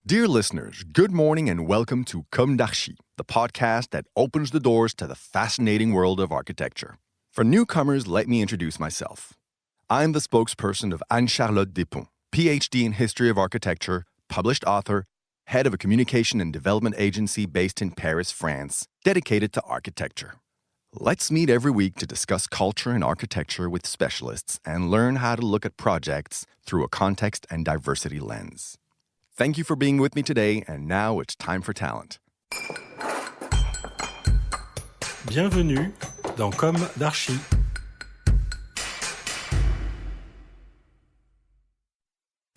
Dear listeners, good morning and welcome to Comme d'Archi, the podcast that opens the doors to the fascinating world of architecture. For newcomers, let me introduce myself. I'm the spokesperson of Anne-Charlotte Despons, PhD in History of Architecture, published author, head of a communication and development agency based in Paris, France, dedicated to architecture. Let's meet every week to discuss culture and architecture with specialists and learn how to look at projects through a context and diversity lens. Thank you for being with me today, and now it's time for talent. Bienvenue dans Comme d'Archi.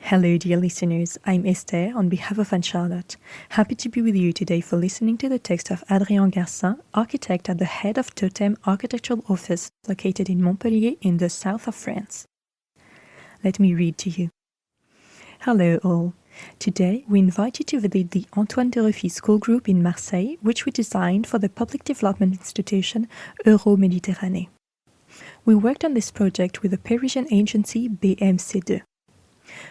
Hello, dear listeners. I'm Esther on behalf of Anne-Charlotte. Happy to be with you today for listening to the text of Adrien Garcin, architect at the head of Tautem Architectural Office, located in Montpellier in the south of France. Let me read to you. Hello, all. Today, we invite you to visit the Antoine de Ruffi school group in Marseille, which we designed for the public development institution Euro-Méditerranée. We worked on this project with the Parisian agency BMC2.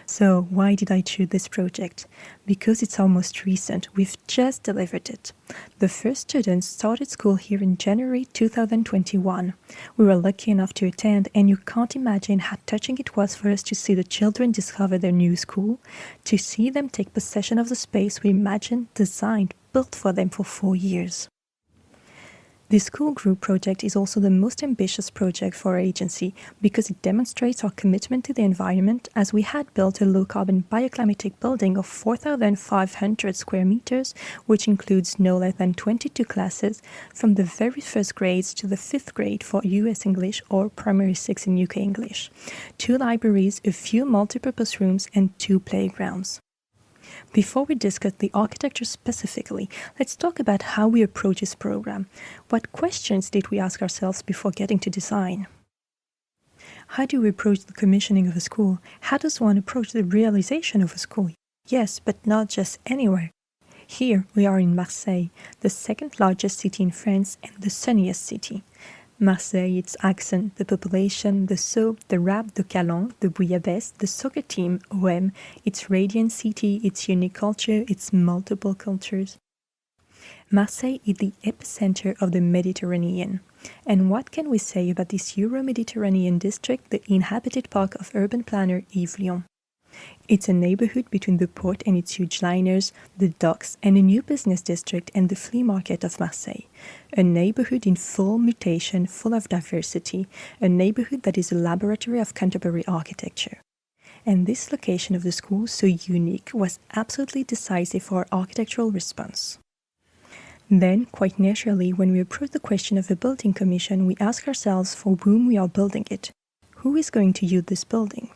So, why did I choose this project? Because it's our most recent. We've just delivered it. The first students started school here in January 2021. We were lucky enough to attend, and you can't imagine how touching it was for us to see the children discover their new school, to see them take possession of the space we imagined, designed, built for them for 4 years. This school group project is also the most ambitious project for our agency because it demonstrates our commitment to the environment, as we had built a low-carbon bioclimatic building of 4,500 square meters, which includes no less than 22 classes, from the very first grades to the 5th grade for US English or Primary 6 in UK English, 2 libraries, a few multipurpose rooms, and 2 playgrounds. Before we discuss the architecture specifically, let's talk about how we approach this program. What questions did we ask ourselves before getting to design? How do we approach the commissioning of a school? How does one approach the realization of a school? Yes, but not just anywhere. Here we are in Marseille, the second largest city in France and the sunniest city. Marseille, its accent, the population, the soap, the rap, the calan, the bouillabaisse, the soccer team, OM, its radiant city, its unique culture, its multiple cultures. Marseille is the epicenter of the Mediterranean. And what can we say about this Euro-Mediterranean district, the inhabited park of urban planner Yves Lion? It's a neighborhood between the port and its huge liners, the docks, and a new business district and the flea market of Marseille. A neighborhood in full mutation, full of diversity, a neighborhood that is a laboratory of contemporary architecture. And this location of the school, so unique, was absolutely decisive for our architectural response. Then, quite naturally, when we approach the question of a building commission, we ask ourselves for whom we are building it. Who is going to use this building?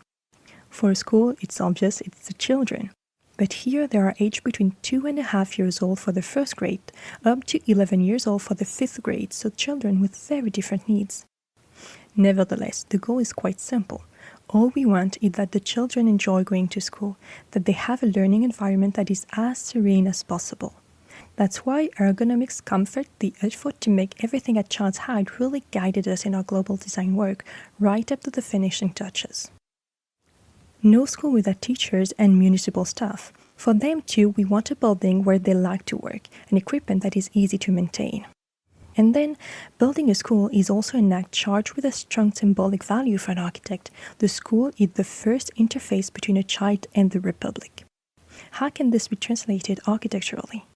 For a school, it's obvious it's the children. But here they are aged between 2.5 years old for the first grade, up to 11 years old for the 5th grade, so children with very different needs. Nevertheless, the goal is quite simple. All we want is that the children enjoy going to school, that they have a learning environment that is as serene as possible. That's why ergonomics, comfort, the effort to make everything at child's height really guided us in our global design work, right up to the finishing touches. No school without teachers and municipal staff. For them too, we want a building where they like to work, and equipment that is easy to maintain. And then, building a school is also an act charged with a strong symbolic value for an architect. The school is the first interface between a child and the Republic. How can this be translated architecturally?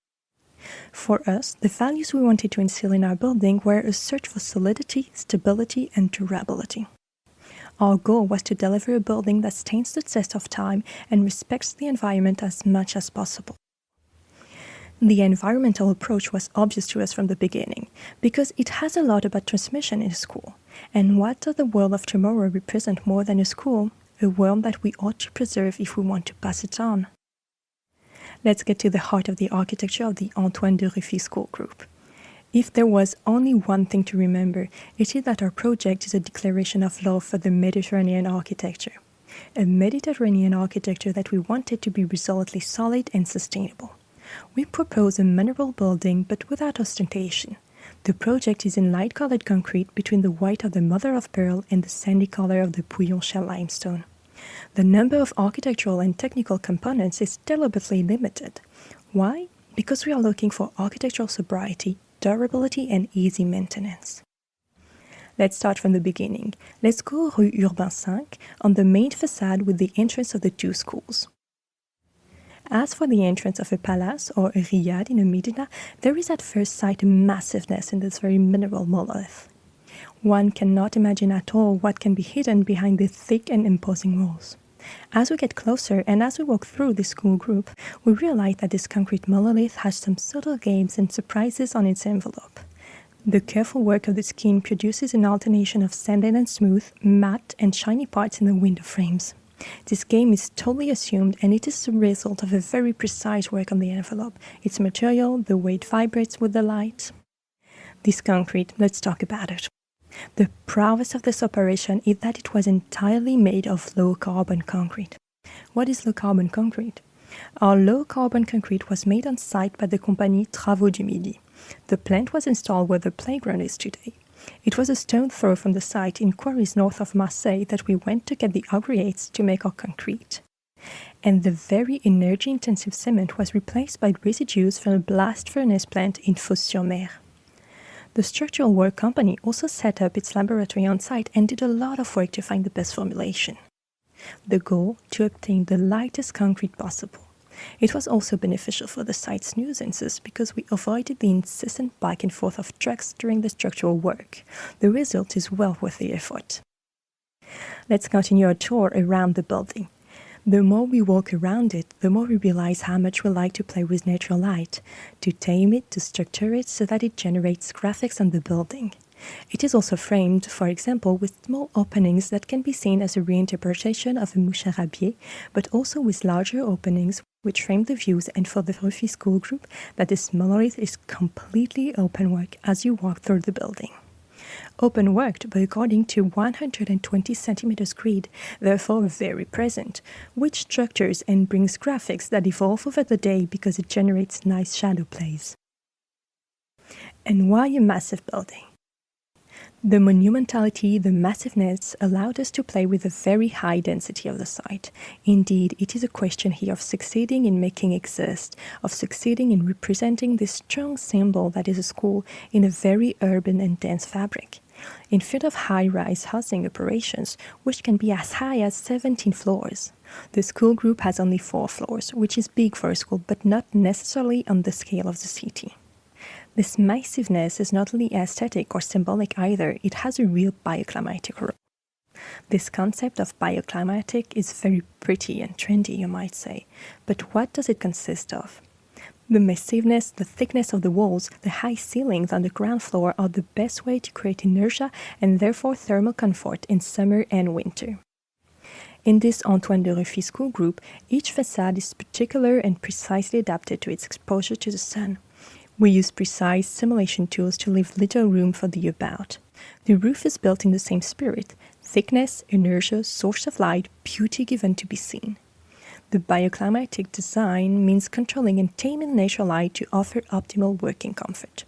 For us, the values we wanted to instill in our building were a search for solidity, stability, and durability. Our goal was to deliver a building that stands the test of time and respects the environment as much as possible. The environmental approach was obvious to us from the beginning, because it has a lot about transmission in a school. And what does the world of tomorrow represent more than a school? A world that we ought to preserve if we want to pass it on. Let's get to the heart of the architecture of the Antoine de Ruffi school group. If there was only one thing to remember, it is that our project is a declaration of love for the Mediterranean architecture. A Mediterranean architecture that we wanted to be resolutely solid and sustainable. We propose a mineral building, but without ostentation. The project is in light-colored concrete between the white of the mother of pearl and the sandy color of the Pouillon shell limestone. The number of architectural and technical components is deliberately limited. Why? Because we are looking for architectural sobriety, durability, and easy maintenance. Let's start from the beginning. Let's go Rue Urbain 5 on the main facade with the entrance of the two schools. As for the entrance of a palace or a riad in a medina, there is at first sight a massiveness in this very mineral monolith. One cannot imagine at all what can be hidden behind the thick and imposing walls. As we get closer and as we walk through the school group, we realize that this concrete monolith has some subtle games and surprises on its envelope. The careful work of the skin produces an alternation of sanded and smooth, matte and shiny parts in the window frames. This game is totally assumed, and it is the result of a very precise work on the envelope, its material, the way it vibrates with the light. This concrete, let's talk about it. The prowess of this operation is that it was entirely made of low-carbon concrete. What is low-carbon concrete? Our low-carbon concrete was made on site by the company Travaux du Midi. The plant was installed where the playground is today. It was a stone's throw from the site in quarries north of Marseille that we went to get the aggregates to make our concrete. And the very energy-intensive cement was replaced by residues from a blast furnace plant in Fos-sur-Mer. The structural work company also set up its laboratory on site and did a lot of work to find the best formulation. The goal, to obtain the lightest concrete possible. It was also beneficial for the site's nuisances because we avoided the incessant back and forth of trucks during the structural work. The result is well worth the effort. Let's continue our tour around the building. The more we walk around it, the more we realize how much we like to play with natural light, to tame it, to structure it so that it generates graphics on the building. It is also framed, for example, with small openings that can be seen as a reinterpretation of a moucharabieh, but also with larger openings which frame the views, and for the Ruffi school group, that this monolith is completely open work as you walk through the building. Open worked, but according to 120 centimeters grid, therefore very present, which structures and brings graphics that evolve over the day because it generates nice shadow plays. And why a massive building? The monumentality, the massiveness allowed us to play with the very high density of the site. Indeed, it is a question here of succeeding in making exist, of succeeding in representing this strong symbol that is a school in a very urban and dense fabric. Instead of high-rise housing operations, which can be as high as 17 floors, the school group has only 4 floors, which is big for a school, but not necessarily on the scale of the city. This massiveness is not only aesthetic or symbolic either, it has a real bioclimatic role. This concept of bioclimatic is very pretty and trendy, you might say, but what does it consist of? The massiveness, the thickness of the walls, the high ceilings on the ground floor are the best way to create inertia and therefore thermal comfort in summer and winter. In this Antoine de Ruffi school group, each facade is particular and precisely adapted to its exposure to the sun. We use precise simulation tools to leave little room for the about. The roof is built in the same spirit: thickness, inertia, source of light, beauty given to be seen. The bioclimatic design means controlling and taming natural light to offer optimal working comfort.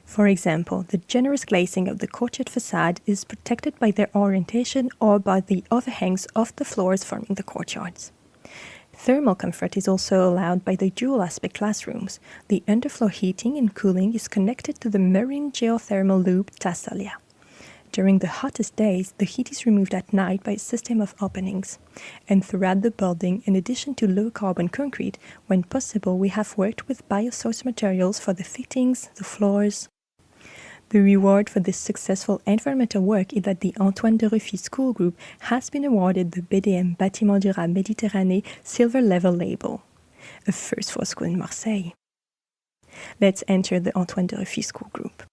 For example, the generous glazing of the courtyard facade is protected by their orientation or by the overhangs of the floors forming the courtyards. Thermal comfort is also allowed by the dual-aspect classrooms. The underfloor heating and cooling is connected to the marine geothermal loop Tassalia. During the hottest days, the heat is removed at night by a system of openings. And throughout the building, in addition to low-carbon concrete, when possible, we have worked with biosourced materials for the fittings, the floors. The reward for this successful environmental work is that the Antoine de Ruffi school group has been awarded the BDM Bâtiment Durable Méditerranée Silver Level label, a first for a school in Marseille. Let's enter the Antoine de Ruffi school group.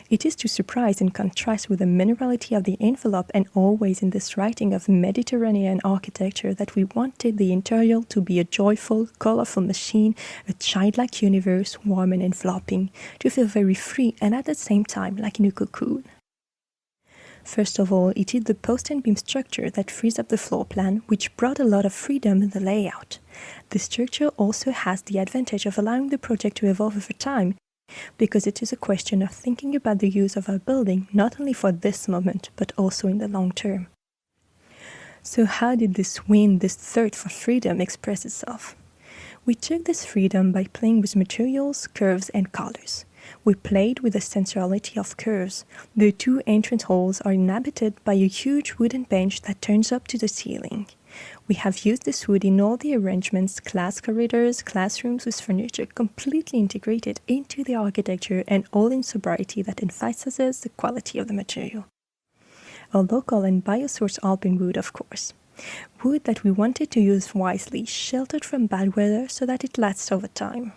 It is to surprise and contrast with the minerality of the envelope and always in this writing of Mediterranean architecture that we wanted the interior to be a joyful, colorful machine, a childlike universe, warm and enveloping, to feel very free and at the same time like in a cocoon. First of all, it is the post and beam structure that frees up the floor plan, which brought a lot of freedom in the layout. The structure also has the advantage of allowing the project to evolve over time, because it is a question of thinking about the use of our building not only for this moment, but also in the long term. So how did this wind, this thirst for freedom, express itself? We took this freedom by playing with materials, curves, and colors. We played with the sensuality of curves. The two entrance halls are inhabited by a huge wooden bench that turns up to the ceiling. We have used this wood in all the arrangements, class corridors, classrooms with furniture completely integrated into the architecture and all in sobriety that emphasizes the quality of the material. A local and biosourced alpine wood, of course. Wood that we wanted to use wisely, sheltered from bad weather so that it lasts over time.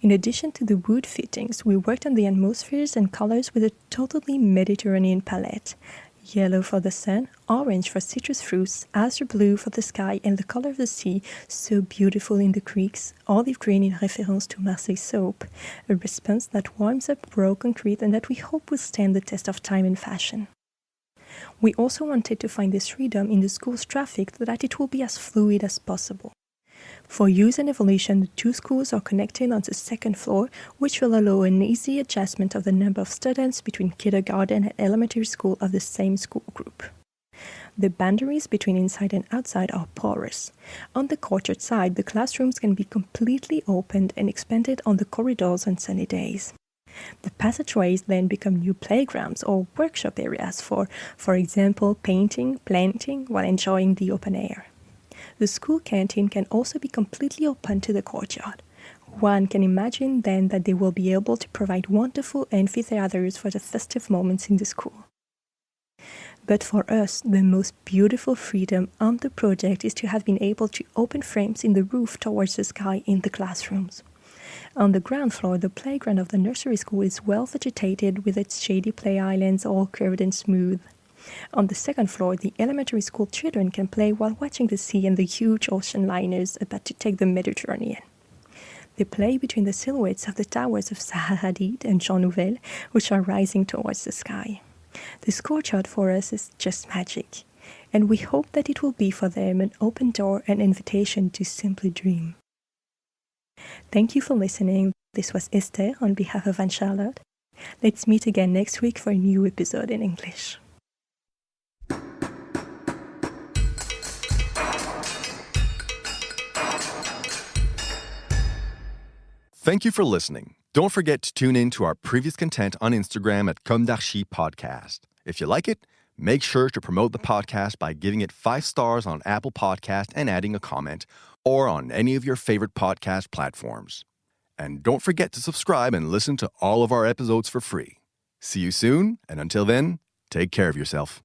In addition to the wood fittings, we worked on the atmospheres and colors with a totally Mediterranean palette. Yellow for the sun, orange for citrus fruits, azure blue for the sky and the color of the sea, so beautiful in the creeks, olive green in reference to Marseille soap, a response that warms up raw concrete and that we hope will stand the test of time and fashion. We also wanted to find this freedom in the school's traffic so that it will be as fluid as possible. For use and evolution, the two schools are connected on the second floor, which will allow an easy adjustment of the number of students between kindergarten and elementary school of the same school group. The boundaries between inside and outside are porous. On the courtyard side, the classrooms can be completely opened and expanded on the corridors on sunny days. The passageways then become new playgrounds or workshop areas for example, painting, planting, while enjoying the open air. The school canteen can also be completely open to the courtyard. One can imagine then that they will be able to provide wonderful amphitheaters for the festive moments in the school. But for us, the most beautiful freedom on the project is to have been able to open frames in the roof towards the sky in the classrooms. On the ground floor, the playground of the nursery school is well vegetated with its shady play islands all curved and smooth. On the second floor, the elementary school children can play while watching the sea and the huge ocean liners about to take the Mediterranean. They play between the silhouettes of the towers of Zaha Hadid and Jean Nouvel, which are rising towards the sky. This courtyard for us is just magic, and we hope that it will be for them an open door and invitation to simply dream. Thank you for listening. This was Esther on behalf of Anne-Charlotte. Let's meet again next week for a new episode in English. Thank you for listening. Don't forget to tune in to our previous content on Instagram at Comme d'Archi Podcast. If you like it, make sure to promote the podcast by giving it 5 stars on Apple Podcast and adding a comment, or on any of your favorite podcast platforms. And don't forget to subscribe and listen to all of our episodes for free. See you soon, and until then, take care of yourself.